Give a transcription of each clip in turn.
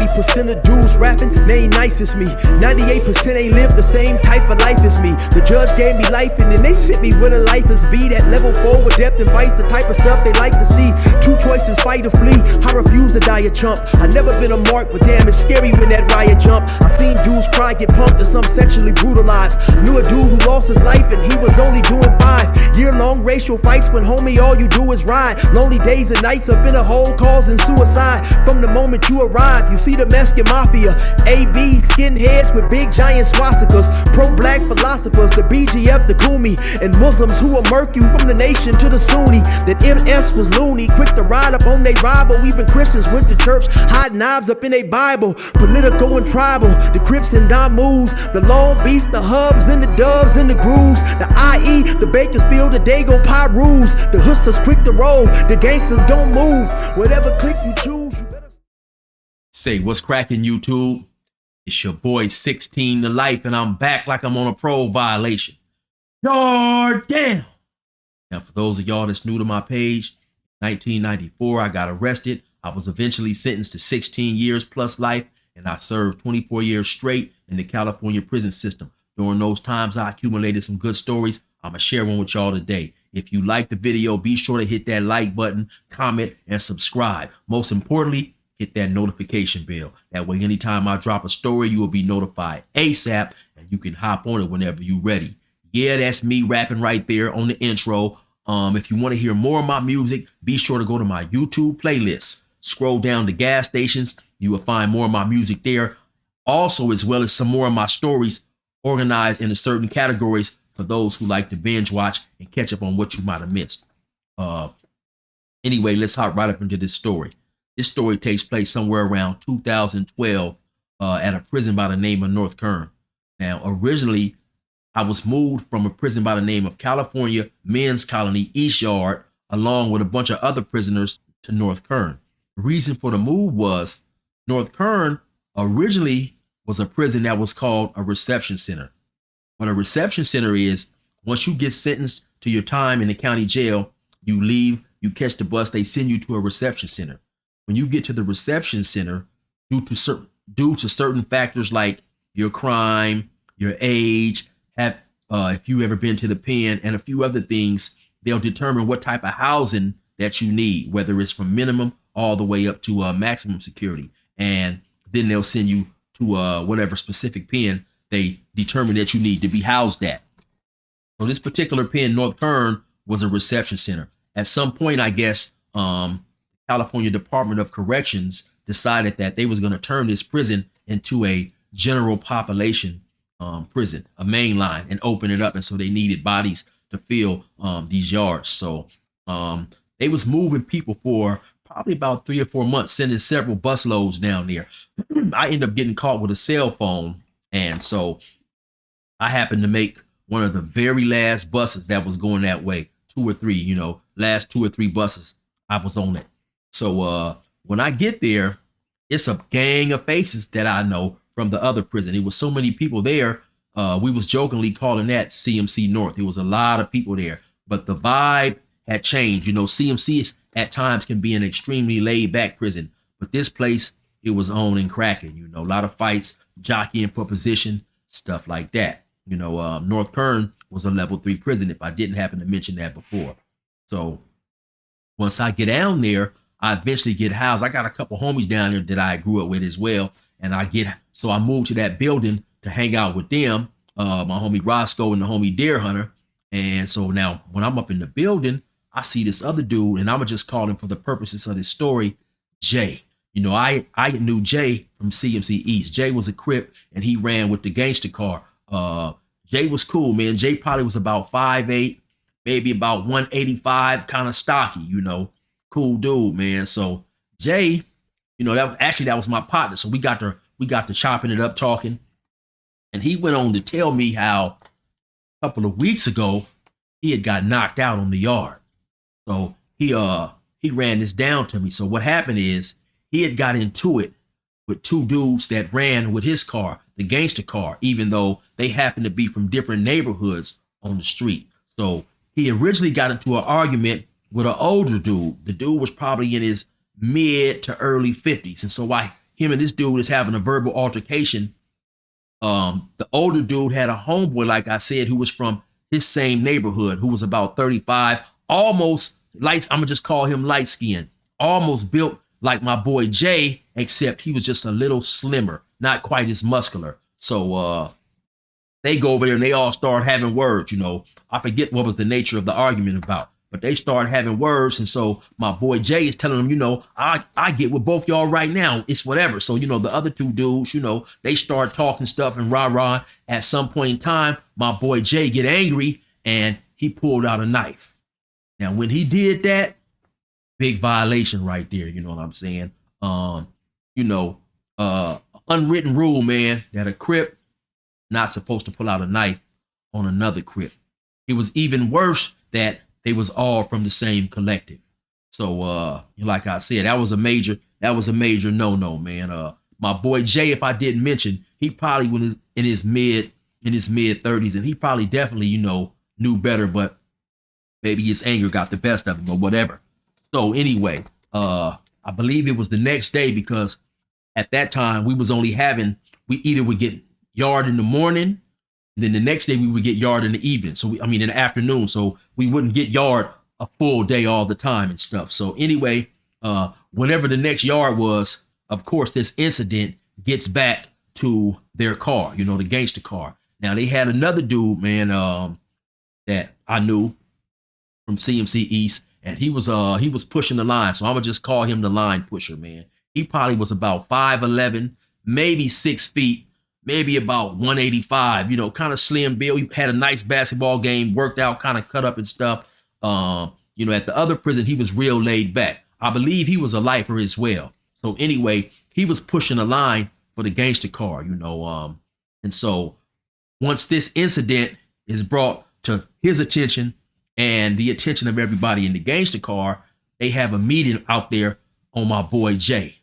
90% of dudes rapping, they ain't nice as me. 98% ain't live the same type of life as me. The judge gave me life and then they sent me where the life is be. That level 4 with depth and vice, the type of stuff they like to see. Two choices, fight or flee. I refuse to die a chump. I never been a mark, but damn, it's scary when that riot jump. I seen dudes cry, get pumped, and some sexually brutalized. Knew a dude who lost his life and he was only doing 5 year-long racial fights when homie all you do is ride. Lonely days and nights up in a hole causing suicide. From the moment you arrive, you see the Mexican mafia, AB skinheads with big giant swastikas, pro-black philosophers, the BGF, the Kumi, and Muslims who will murk you from the nation to the Sunni. That MS was loony, quick to ride up on they rival. Even Christians went to church, hide knives up in they Bible. Political and tribal, the Crips and Damus, the Long Beach, the Hubs and the Dubs and the Grooves, the IE, the Bakersfield, the Dago Pyrus, the hustlers quick to roll, the gangsters don't move. Whatever click you choose, you better say what's cracking, YouTube. It's your boy 16 to life, and I'm back like I'm on a parole violation. Yard down. Now, for those of y'all that's new to my page, 1994, I got arrested. I was eventually sentenced to 16 years plus life, and I served 24 years straight in the California prison system. During those times, I accumulated some good stories. I'm going to share one with y'all today. If you like the video, be sure to hit that like button, comment, and subscribe. Most importantly, hit that notification bell. That way, anytime I drop a story, you will be notified ASAP, and you can hop on it whenever you're ready. Yeah, that's me rapping right there on the intro. If you want to hear more of my music, be sure to go to my YouTube playlist. Scroll down to gas stations. You will find more of my music there. Also, as well as some more of my stories organized into certain categories for those who like to binge watch and catch up on what you might have missed. Anyway, let's hop right up into this story. This story takes place somewhere around 2012 at a prison by the name of North Kern. Now, originally, I was moved from a prison by the name of California Men's Colony East Yard, along with a bunch of other prisoners, to North Kern. The reason for the move was North Kern originally was a prison that was called a reception center. What a reception center is, once you get sentenced to your time in the county jail, you leave, you catch the bus, they send you to a reception center. When you get to the reception center, due to certain factors like your crime, your age, if you ever been to the pen, and a few other things, they'll determine what type of housing that you need, whether it's from minimum all the way up to maximum security. And then they'll send you to whatever specific pen they determine that you need to be housed at. So this particular pen, North Kern, was a reception center. At some point, I guess, California Department of Corrections decided that they was going to turn this prison into a general population prison, a main line, and open it up. And so they needed bodies to fill these yards. So they was moving people for probably about 3 or 4 months, sending several bus loads down there. I ended up getting caught with a cell phone. And so I happened to make one of the very last buses that was going that way, 2 or 3, last 2 or 3 buses I was on it. So when I get there, it's a gang of faces that I know from the other prison. It was so many people there. We was jokingly calling that CMC North. There was a lot of people there, but the vibe had changed. CMC at times can be an extremely laid back prison, but this place, it was on and cracking, a lot of fights, jockeying for position, stuff like that. North Kern was a level 3 prison, if I didn't happen to mention that before. So once I get down there, I eventually get housed. I got a couple homies down there that I grew up with as well. And so I moved to that building to hang out with them, my homie Roscoe and the homie Deer Hunter. And so now when I'm up in the building, I see this other dude, and I'm gonna just call him for the purposes of this story, Jay. I knew Jay from CMC East. Jay was a Crip, and he ran with the gangster car. Jay was cool, man. Jay probably was about 5'8", maybe about 185, kind of stocky, cool dude, man. So Jay, that was my partner. So we got to chopping it up, talking, and he went on to tell me how a couple of weeks ago he had got knocked out on the yard. So he ran this down to me. So what happened is he had got into it with 2 dudes that ran with his car, the gangster car, even though they happened to be from different neighborhoods on the street. So he originally got into an argument with an older dude. The dude was probably in his mid to early 50s. And so him and this dude is having a verbal altercation. The older dude had a homeboy, like I said, who was from his same neighborhood, who was about 35, almost light. I'm gonna just call him light skinned, almost built like my boy Jay, except he was just a little slimmer, not quite as muscular. So they go over there and they all start having words. I forget what was the nature of the argument about, but they start having words. And so my boy Jay is telling them, I get with both y'all right now. It's whatever. So, the other two dudes, they start talking stuff and rah-rah. At some point in time, my boy Jay get angry and he pulled out a knife. Now, when he did that, big violation right there. You know what I'm saying? Unwritten rule, man, that a Crip not supposed to pull out a knife on another Crip. It was even worse that they was all from the same collective. So like I said, that was a major no-no, man. My boy Jay, if I didn't mention, he probably was in his mid 30s, and he probably definitely, knew better, but maybe his anger got the best of him or whatever. So anyway, I believe it was the next day, because at that time we either would get yard in the morning, and then the next day we would get yard in the evening. So in the afternoon. So we wouldn't get yard a full day all the time and stuff. So anyway, whenever the next yard was, of course, this incident gets back to their car, the gangster car. Now they had another dude, man, that I knew from CMC East, and he was pushing the line. So I'm gonna just call him the line pusher, man. He probably was about 5'11", maybe 6 feet, maybe about 185, kind of slim build. He had a nice basketball game, worked out, kind of cut up and stuff. At the other prison, he was real laid back. I believe he was a lifer as well. So anyway, he was pushing a line for the gangster car, and so once this incident is brought to his attention and the attention of everybody in the gangster car, they have a meeting out there on my boy Jay.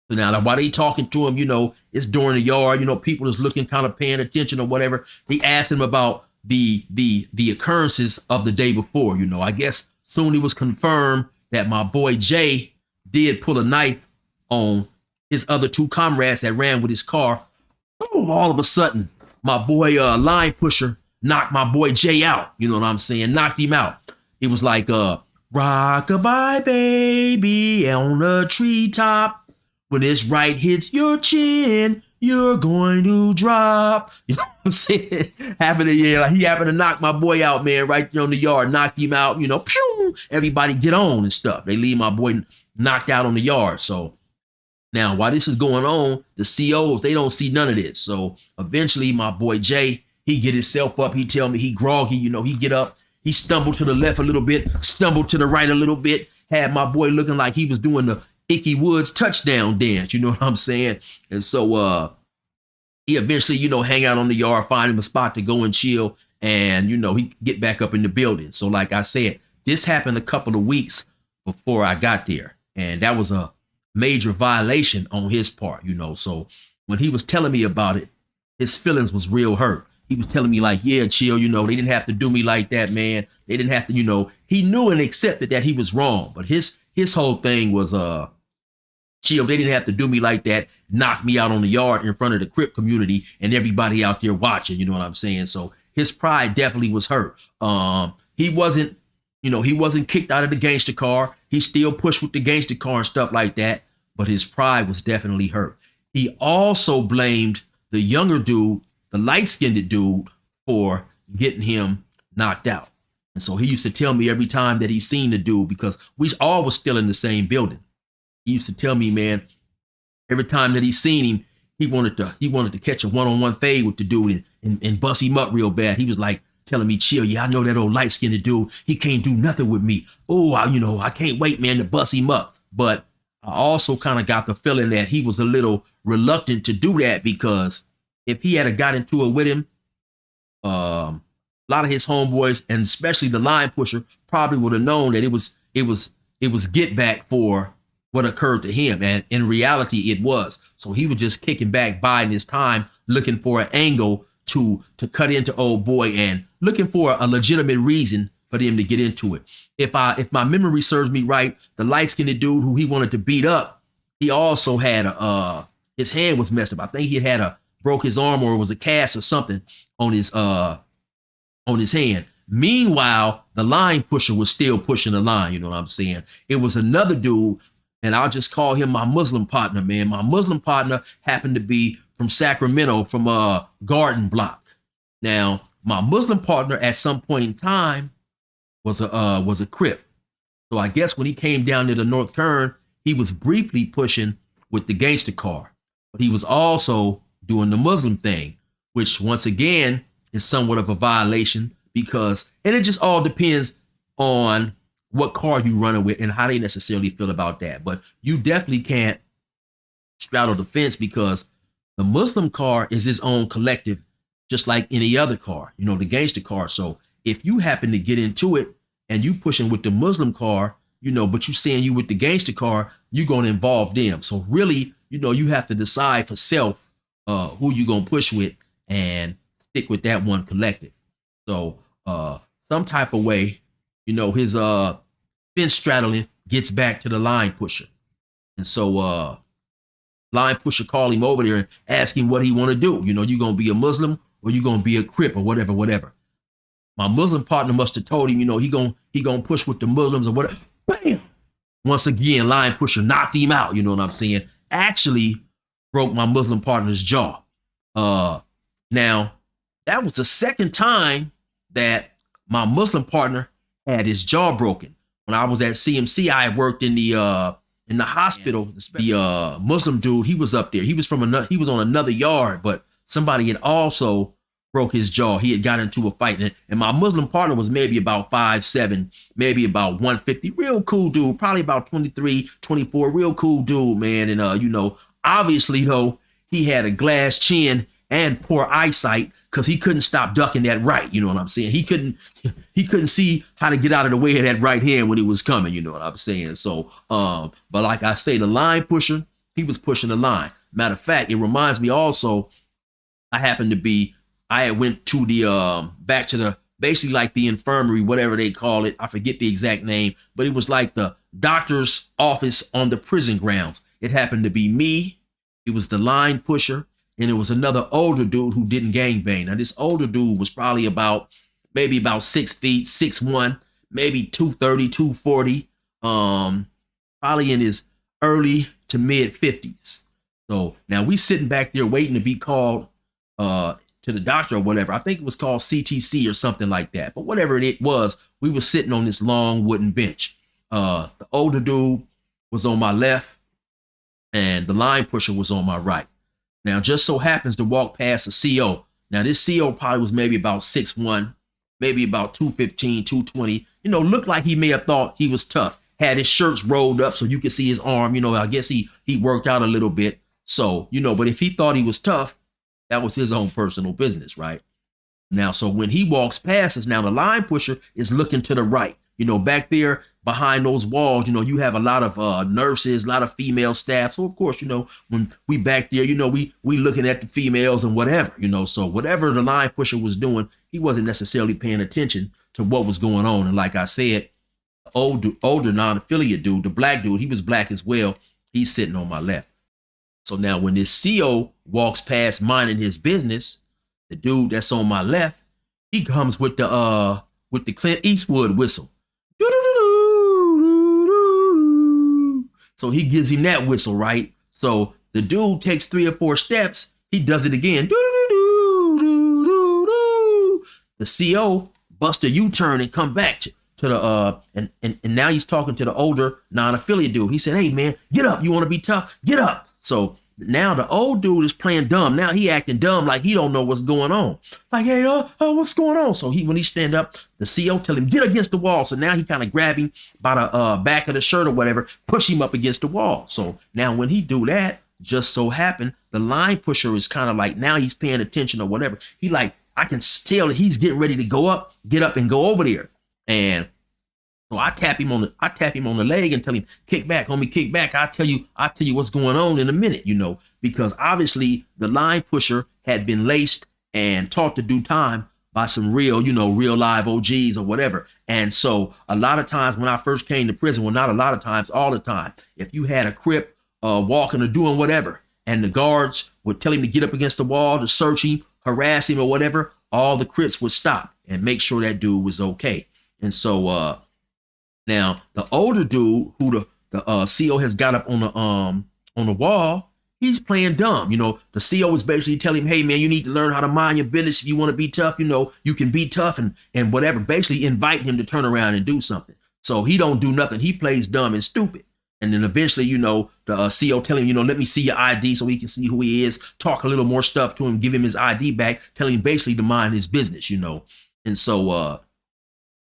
So now while they talking to him, it's during the yard, people is looking, kind of paying attention or whatever. They asked him about the occurrences of the day before. I guess soon it was confirmed that my boy Jay did pull a knife on his other two comrades that ran with his car. Boom, all of a sudden, my boy line pusher knocked my boy Jay out. You know what I'm saying? Knocked him out. It was like rock-a-bye baby on a treetop. When this right hits your chin, you're going to drop. You know what I'm saying? He happened to knock my boy out, man, right there on the yard. Knocked him out, pew, everybody get on and stuff. They leave my boy knocked out on the yard. So now while this is going on, the COs, they don't see none of this. So eventually my boy Jay, he get himself up. He tell me he groggy, he get up. He stumbled to the left a little bit, stumbled to the right a little bit. Had my boy looking like he was doing the Icky Woods touchdown dance, you know what I'm saying? And so he eventually, hang out on the yard, find him a spot to go and chill, and he get back up in the building. So like I said, this happened a couple of weeks before I got there, and that was a major violation on his part, So when he was telling me about it, his feelings was real hurt. He was telling me like, yeah, chill, they didn't have to do me like that, man. They didn't have to, he knew and accepted that he was wrong, but his whole thing was chill, they didn't have to do me like that, knock me out on the yard in front of the Crip community and everybody out there watching, you know what I'm saying? So his pride definitely was hurt. He wasn't kicked out of the gangster car. He still pushed with the gangster car and stuff like that, but his pride was definitely hurt. He also blamed the younger dude, the light-skinned dude, for getting him knocked out. And so he used to tell me every time that he seen the dude, because we all was still in the same building. He used to tell me, man, every time that he seen him, he wanted to catch a one-on-one fade with the dude and bust him up real bad. He was like telling me, chill, yeah, I know that old light-skinned dude, he can't do nothing with me. Oh, I can't wait, man, to bust him up. But I also kind of got the feeling that he was a little reluctant to do that, because if he had got into it with him, a lot of his homeboys, and especially the line pusher, probably would have known that it was get back for what occurred to him. And in reality, it was. So he was just kicking back, biding his time, looking for an angle to cut into old boy and looking for a legitimate reason for them to get into it. If my memory serves me right, the light-skinned dude who he wanted to beat up, he also had his hand was messed up. I think he had broke his arm, or it was a cast or something on his hand. Meanwhile, the line pusher was still pushing the line. You know what I'm saying? It was another dude, and I'll just call him my Muslim partner, man. My Muslim partner happened to be from Sacramento, from Garden Block. Now, my Muslim partner at some point in time was a Crip. So I guess when he came down to the North Kern, he was briefly pushing with the gangster car, but he was also doing the Muslim thing, which once again is somewhat of a violation, because, and it just all depends on what car you running with and how they necessarily feel about that. But you definitely can't straddle the fence, because the Muslim car is its own collective, just like any other car, you know, the gangster car. So if you happen to get into it and you pushing with the Muslim car, you know, but you saying you with the gangster car, you're going to involve them. So really, you know, you have to decide for self who you going to push with and stick with that one collective. So some type of way, you know, his fence straddling gets back to the line pusher. And so line pusher call him over there and ask him what he want to do. You know, you going to be a Muslim or you going to be a Crip or whatever. My Muslim partner must have told him, you know, he gonna push with the Muslims or whatever. Bam! Once again, line pusher knocked him out. You know what I'm saying? Actually broke my Muslim partner's jaw. Now, that was the second time that my Muslim partner had his jaw broken. When I was at CMC, I worked in the hospital. The Muslim dude, he was up there. He was on another yard, but somebody had also broke his jaw. He had got into a fight, and my Muslim partner was maybe about 5'7", maybe about 150. Real cool dude, probably about 23, 24. Real cool dude, man. And you know, obviously though, he had a glass chin and poor eyesight, because he couldn't stop ducking that right. You know what I'm saying? He couldn't see how to get out of the way of that right hand when he was coming. You know what I'm saying? So, but like I say, the line pusher, he was pushing the line. Matter of fact, it reminds me also, I had went to the back to the, basically like the infirmary, whatever they call it. I forget the exact name, but it was like the doctor's office on the prison grounds. It happened to be me. It was the line pusher, and it was another older dude who didn't gangbang. Now this older dude was probably maybe about 6 feet, 6'1", maybe 230, 240, probably in his early to mid 50s. So now we sitting back there waiting to be called to the doctor or whatever. I think it was called CTC or something like that. But whatever it was, we were sitting on this long wooden bench. The older dude was on my left and the line pusher was on my right. Now, just so happens to walk past a CO. Now, this CO probably was maybe about 6'1", maybe about 215, 220. You know, looked like he may have thought he was tough. Had his shirts rolled up so you could see his arm. You know, I guess he worked out a little bit. So, you know, but if he thought he was tough, that was his own personal business, right? Now, so when he walks past us, now the line pusher is looking to the right. You know, back there behind those walls, you know, you have a lot of nurses, a lot of female staff. So, of course, you know, when we back there, you know, we looking at the females and whatever, you know. So whatever the line pusher was doing, he wasn't necessarily paying attention to what was going on. And like I said, the older non-affiliate dude, the black dude, he was black as well. He's sitting on my left. So now when this CO walks past minding his business, the dude that's on my left, he comes with the Clint Eastwood whistle. So he gives him that whistle, right? So the dude takes 3 or 4 steps. He does it again. The CO busts a U-turn and come back to the and now he's talking to the older non-affiliate dude. He said, "Hey man, get up. You want to be tough? Get up." So now the old dude is playing dumb. Now he acting dumb like he don't know what's going on. Like, hey, what's going on? So when he stand up, the CO tell him, get against the wall. So now he kind of grab him by the back of the shirt or whatever, push him up against the wall. So now when he do that, just so happen, the line pusher is kind of like, now he's paying attention or whatever. He like, I can tell that he's getting ready to get up and go over there. And so I tap him on the leg and tell him, kick back, homie, kick back. I'll tell you what's going on in a minute, you know, because obviously the line pusher had been laced and taught to do time by some real live OGs or whatever. And so a lot of times when I first came to prison, well, not a lot of times, all the time, if you had a Crip walking or doing whatever, and the guards would tell him to get up against the wall to search him, harass him or whatever, all the Crips would stop and make sure that dude was okay. And so now the older dude who the CO has got up on the wall, he's playing dumb. You know, the CO was basically telling him, hey man, you need to learn how to mind your business. If you want to be tough, you know, you can be tough and whatever, basically inviting him to turn around and do something. So he don't do nothing. He plays dumb and stupid. And then eventually, you know, the CO telling him, you know, let me see your ID so he can see who he is, talk a little more stuff to him, give him his ID back, telling him basically to mind his business, you know. And so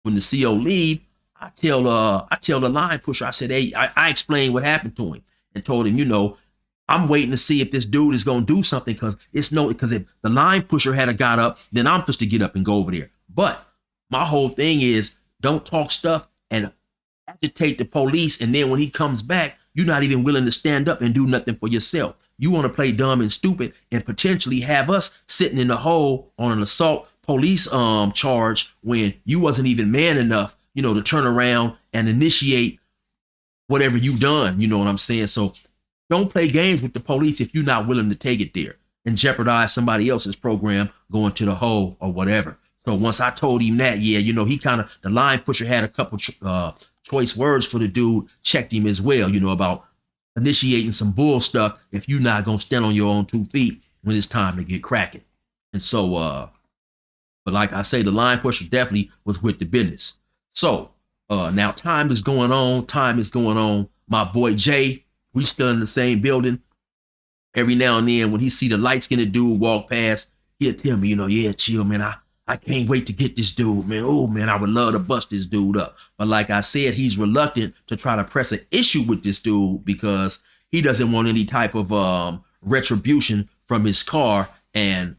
when the CO leave, I tell the line pusher, I said, hey, I explained what happened to him and told him, you know, I'm waiting to see if this dude is going to do something because if the line pusher had got up, then I'm supposed to get up and go over there. But my whole thing is don't talk stuff and agitate the police, and then when he comes back, you're not even willing to stand up and do nothing for yourself. You want to play dumb and stupid and potentially have us sitting in the hole on an assault police charge when you wasn't even man enough, you know, to turn around and initiate whatever you done. You know what I'm saying? So don't play games with the police if you're not willing to take it there and jeopardize somebody else's program going to the hole or whatever. So once I told him that, yeah, you know, the line pusher had a couple choice words for the dude, checked him as well, you know, about initiating some bull stuff if you're not going to stand on your own 2 feet when it's time to get cracking. And so, but like I say, the line pusher definitely was with the business. So now time is going on. My boy Jay, we still in the same building. Every now and then when he see the light-skinned dude walk past, he'll tell me, you know, yeah, chill, man, I can't wait to get this dude, man. Oh, man, I would love to bust this dude up. But like I said, he's reluctant to try to press an issue with this dude because he doesn't want any type of retribution from his car and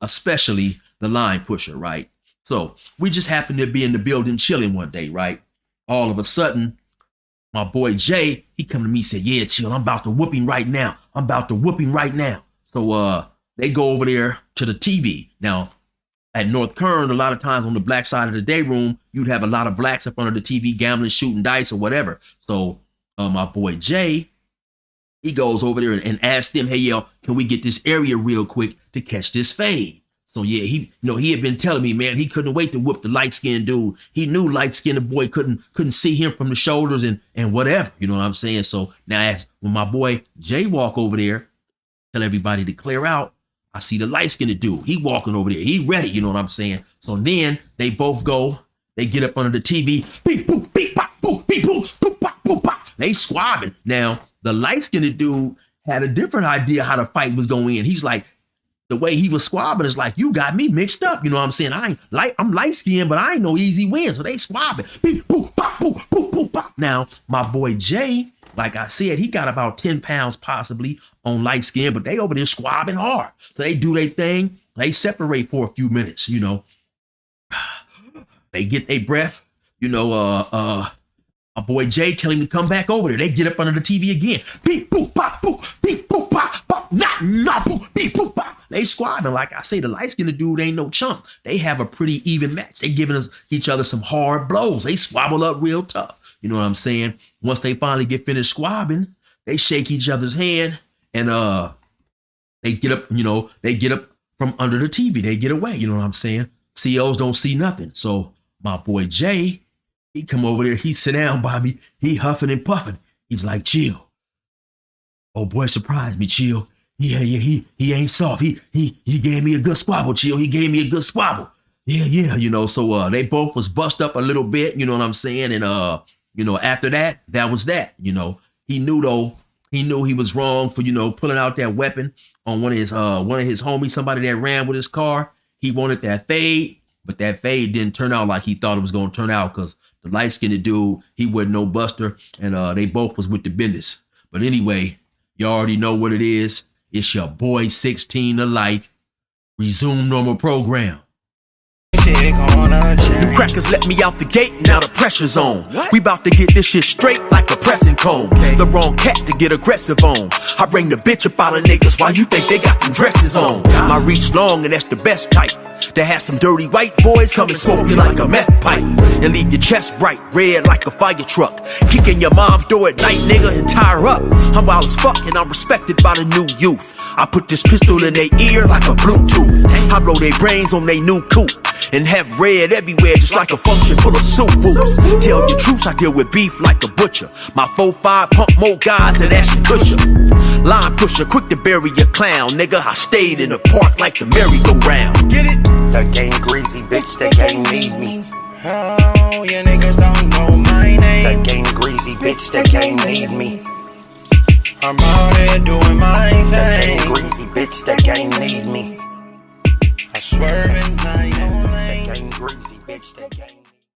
especially the line pusher, right? So we just happened to be in the building chilling one day, right? All of a sudden, my boy Jay, he come to me and said, yeah, chill, I'm about to whoop him right now. So they go over there to the TV. Now, at North Kern, a lot of times on the black side of the day room, you'd have a lot of blacks up under the TV gambling, shooting dice or whatever. So my boy Jay, he goes over there and asks them, hey, yo, can we get this area real quick to catch this fade? So yeah, he had been telling me, man, he couldn't wait to whoop the light-skinned dude. He knew light-skinned boy couldn't see him from the shoulders and whatever, you know what I'm saying? So now when my boy Jay walk over there, tell everybody to clear out, I see the light-skinned dude. He walking over there. He ready, you know what I'm saying? So then they both go, they get up under the TV. Beep, boop, beep, bop, boop, beep, boop, boop, bop, boop, bop. They squabbing. Now, the light-skinned dude had a different idea how the fight was going in. He's like, the way he was squabbing is like, you got me mixed up. You know what I'm saying? I'm light-skinned, but I ain't no easy win. So they squabbing. Beep, boop, bop, boop, boop, boop, bop. Now, my boy Jay, like I said, he got about 10 pounds possibly on light skin, but they over there squabbing hard. So they do their thing. They separate for a few minutes, you know. They get their breath. You know, my boy Jay tell him to come back over there. They get up under the TV again. Beep, boop, pop, boop, beep, boop, pop, pop, nah, boop, beep, boop, pop. They squabbing. Like I say, the light-skinned dude ain't no chump. They have a pretty even match. They giving each other some hard blows. They squabble up real tough. You know what I'm saying? Once they finally get finished squabbing, they shake each other's hand and they get up, you know, they get up from under the TV. They get away, you know what I'm saying? COs don't see nothing. So my boy Jay, he come over there, he sit down by me, he huffing and puffing. He's like, chill. Oh boy, surprised me, chill. Yeah, he ain't soft. He gave me a good squabble, chill. He gave me a good squabble. Yeah, you know, so they both was bust up a little bit, you know what I'm saying? And you know, after that was that, you know. He knew he was wrong for, you know, pulling out that weapon on one of his homies, somebody that ran with his car. He wanted that fade, but that fade didn't turn out like he thought it was going to turn out because the light-skinned dude, he wasn't no buster, and they both was with the business. But anyway, you already know what it is. It's your boy 16 to life. Resume normal program. shit gonna change. Them crackers let me out the gate, now the pressure's on. We bout to get this shit straight like a pressing comb. The wrong cat to get aggressive on. I bring the bitch up out of niggas while you think they got them dresses on. My reach long and that's the best type. To have some dirty white boys come and smoke you like a meth pipe. And leave your chest bright red like a fire truck. Kicking your mom's door at night, nigga, and tie her up. I'm wild as fuck and I'm respected by the new youth. I put this pistol in their ear like a Bluetooth. I blow their brains on they new coupe. And have red everywhere just like a function full of soup whoops. Tell your troops I deal with beef like a butcher. My 4-5 pump more guys than Ashton Kutcher. Line pusher, quick to bury your clown, nigga. I stayed in the park like the merry-go-round. Get it? The game greasy, bitch, the game need me. Oh, you niggas don't know my name. The game greasy, bitch, the game need me. I'm out here doing my thing. The game greasy, bitch, the game need me. I swerve in my own lane. The game greasy, bitch, the game